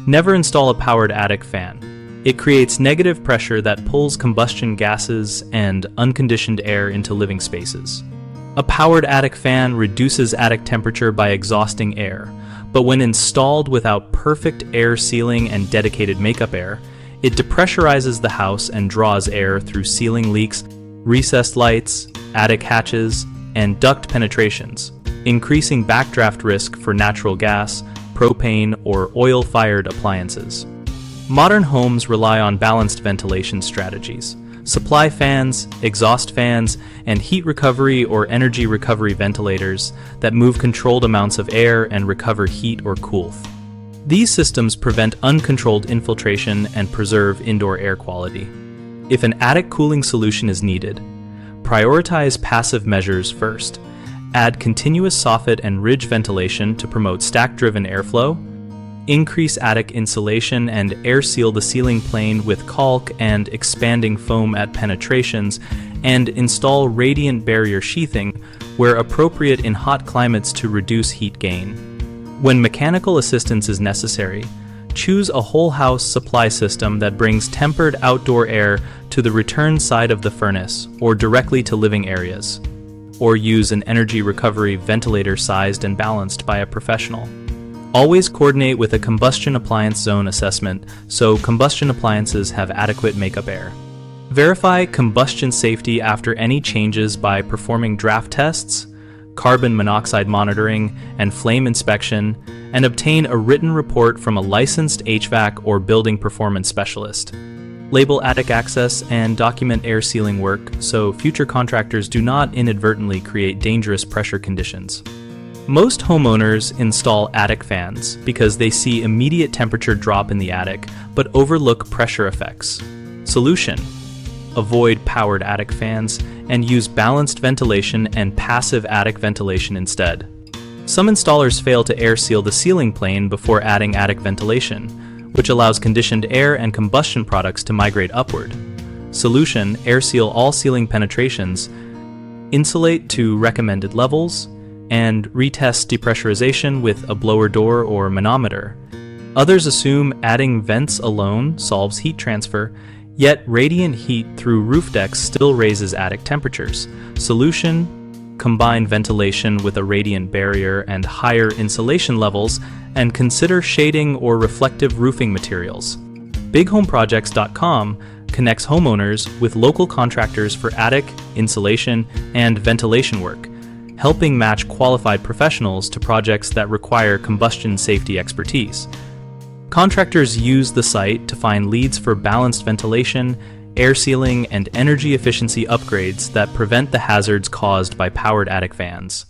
Never install a powered attic fan. It creates negative pressure that pulls combustion gases and unconditioned air into living spaces. A powered attic fan reduces attic temperature by exhausting air, but when installed without perfect air sealing and dedicated makeup air, it depressurizes the house and draws air through ceiling leaks, recessed lights, attic hatches, and duct penetrations, increasing backdraft risk for natural gas, propane, or oil-fired appliances. Modern homes rely on balanced ventilation strategies. Supply fans, exhaust fans, and heat recovery or energy recovery ventilators that move controlled amounts of air and recover heat or cool. These systems prevent uncontrolled infiltration and preserve indoor air quality. If an attic cooling solution is needed, prioritize passive measures first. Add continuous soffit and ridge ventilation to promote stack-driven airflow. Increase attic insulation and air seal the ceiling plane with caulk and expanding foam at penetrations, and install radiant barrier sheathing where appropriate in hot climates to reduce heat gain. When mechanical assistance is necessary, choose a whole house supply system that brings tempered outdoor air to the return side of the furnace or directly to living areas, or use an energy recovery ventilator sized and balanced by a professional. Always coordinate with a combustion appliance zone assessment so combustion appliances have adequate makeup air. Verify combustion safety after any changes by performing draft tests, carbon monoxide monitoring, and flame inspection, and obtain a written report from a licensed HVAC or building performance specialist. Label attic access and document air sealing work so future contractors do not inadvertently create dangerous pressure conditions. Most homeowners install attic fans because they see immediate temperature drop in the attic but overlook pressure effects. Solution: avoid powered attic fans and use balanced ventilation and passive attic ventilation instead. Some installers fail to air seal the ceiling plane before adding attic ventilation, which allows conditioned air and combustion products to migrate upward. Solution: air seal all ceiling penetrations, insulate to recommended levels, and retest depressurization with a blower door or manometer. Others assume adding vents alone solves heat transfer, yet radiant heat through roof decks still raises attic temperatures. Solution: combine ventilation with a radiant barrier and higher insulation levels, and consider shading or reflective roofing materials. BigHomeProjects.com connects homeowners with local contractors for attic, insulation, and ventilation work, helping match qualified professionals to projects that require combustion safety expertise. Contractors use the site to find leads for balanced ventilation, air sealing, and energy efficiency upgrades that prevent the hazards caused by powered attic fans.